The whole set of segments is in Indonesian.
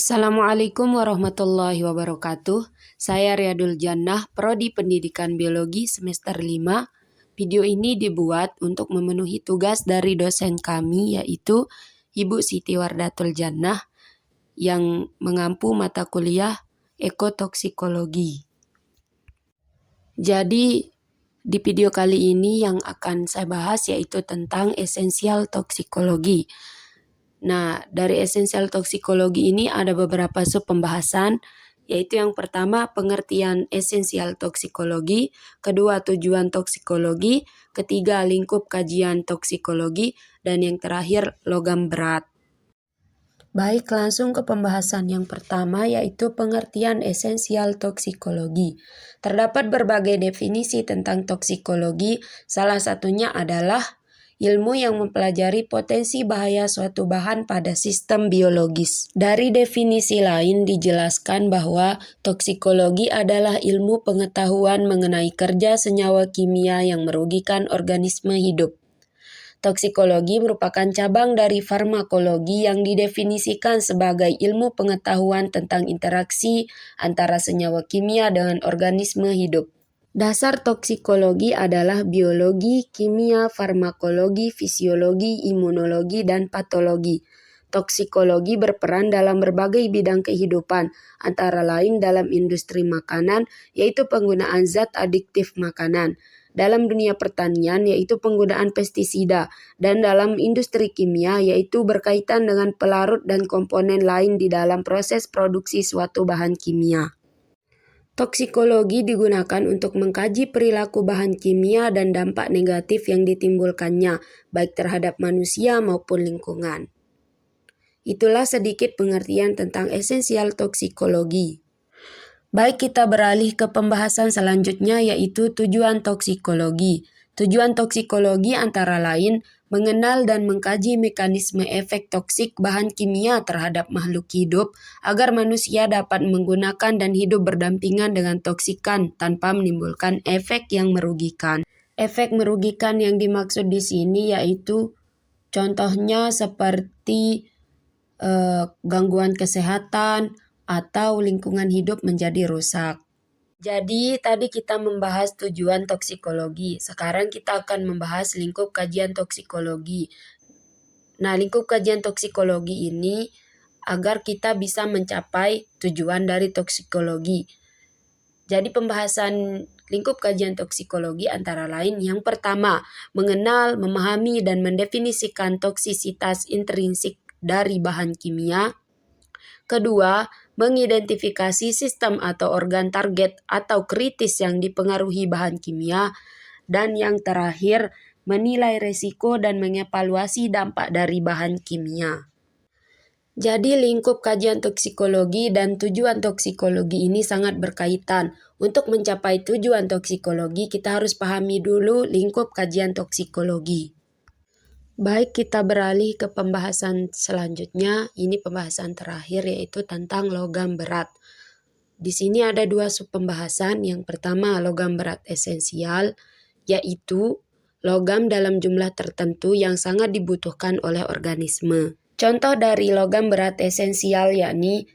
Assalamualaikum warahmatullahi wabarakatuh. Saya Riyadul Jannah, Prodi Pendidikan Biologi semester 5. Video ini dibuat untuk memenuhi tugas dari dosen kami yaitu Ibu Siti Wardatul Jannah yang mengampu mata kuliah ekotoksikologi. Jadi di video kali ini yang akan saya bahas yaitu tentang esensial toksikologi. Nah, dari esensial toksikologi ini ada beberapa sub pembahasan, yaitu yang pertama pengertian esensial toksikologi, kedua tujuan toksikologi, ketiga lingkup kajian toksikologi, dan yang terakhir logam berat. Baik, langsung ke pembahasan yang pertama yaitu pengertian esensial toksikologi. Terdapat berbagai definisi tentang toksikologi, salah satunya adalah ilmu yang mempelajari potensi bahaya suatu bahan pada sistem biologis. Dari definisi lain dijelaskan bahwa toksikologi adalah ilmu pengetahuan mengenai kerja senyawa kimia yang merugikan organisme hidup. Toksikologi merupakan cabang dari farmakologi yang didefinisikan sebagai ilmu pengetahuan tentang interaksi antara senyawa kimia dengan organisme hidup. Dasar toksikologi adalah biologi, kimia, farmakologi, fisiologi, imunologi, dan patologi. Toksikologi berperan dalam berbagai bidang kehidupan, antara lain dalam industri makanan, yaitu penggunaan zat adiktif makanan, dalam dunia pertanian, yaitu penggunaan pestisida, dan dalam industri kimia, yaitu berkaitan dengan pelarut dan komponen lain di dalam proses produksi suatu bahan kimia. Toksikologi digunakan untuk mengkaji perilaku bahan kimia dan dampak negatif yang ditimbulkannya, baik terhadap manusia maupun lingkungan. Itulah sedikit pengertian tentang esensial toksikologi. Baik, kita beralih ke pembahasan selanjutnya yaitu tujuan toksikologi. Tujuan toksikologi antara lain mengenal dan mengkaji mekanisme efek toksik bahan kimia terhadap makhluk hidup agar manusia dapat menggunakan dan hidup berdampingan dengan toksikan tanpa menimbulkan efek yang merugikan. Efek merugikan yang dimaksud di sini yaitu contohnya seperti gangguan kesehatan atau lingkungan hidup menjadi rusak. Jadi tadi kita membahas tujuan toksikologi. Sekarang kita akan membahas lingkup kajian toksikologi. Nah, lingkup kajian toksikologi ini agar kita bisa mencapai tujuan dari toksikologi. Jadi pembahasan lingkup kajian toksikologi antara lain yang pertama, mengenal, memahami, dan mendefinisikan toksisitas intrinsik dari bahan kimia. Kedua, mengidentifikasi sistem atau organ target atau kritis yang dipengaruhi bahan kimia. Dan yang terakhir, menilai risiko dan mengevaluasi dampak dari bahan kimia. Jadi lingkup kajian toksikologi dan tujuan toksikologi ini sangat berkaitan. Untuk mencapai tujuan toksikologi, kita harus pahami dulu lingkup kajian toksikologi. Baik, kita beralih ke pembahasan selanjutnya. Ini pembahasan terakhir yaitu tentang logam berat. Di sini ada dua sub pembahasan. Yang pertama logam berat esensial, yaitu logam dalam jumlah tertentu yang sangat dibutuhkan oleh organisme. Contoh dari logam berat esensial yakni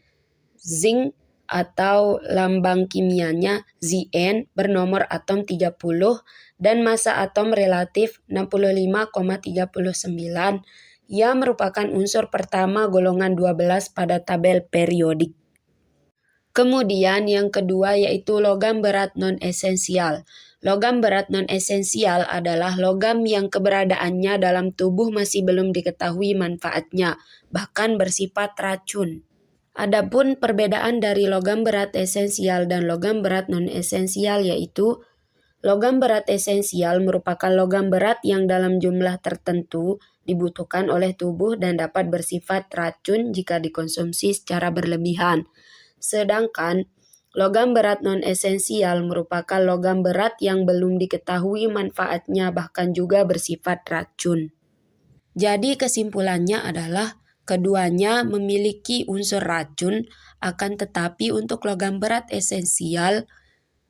zinc atau lambang kimianya Zn bernomor atom 30 dan massa atom relatif 65,39. Ia merupakan unsur pertama golongan 12 pada tabel periodik. Kemudian yang kedua yaitu logam berat non-esensial. Logam berat non-esensial adalah logam yang keberadaannya dalam tubuh masih belum diketahui manfaatnya, bahkan bersifat racun. Adapun perbedaan dari logam berat esensial dan logam berat non-esensial yaitu logam berat esensial merupakan logam berat yang dalam jumlah tertentu dibutuhkan oleh tubuh dan dapat bersifat racun jika dikonsumsi secara berlebihan. Sedangkan logam berat non-esensial merupakan logam berat yang belum diketahui manfaatnya bahkan juga bersifat racun. Jadi kesimpulannya adalah keduanya memiliki unsur racun, akan tetapi untuk logam berat esensial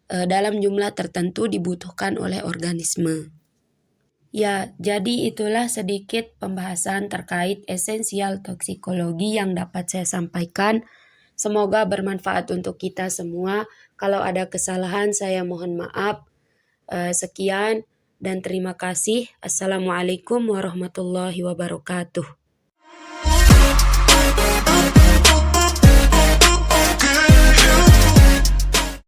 dalam jumlah tertentu dibutuhkan oleh organisme. Ya, jadi itulah sedikit pembahasan terkait esensial toksikologi yang dapat saya sampaikan. Semoga bermanfaat untuk kita semua. Kalau ada kesalahan saya mohon maaf. Sekian dan terima kasih. Assalamualaikum warahmatullahi wabarakatuh.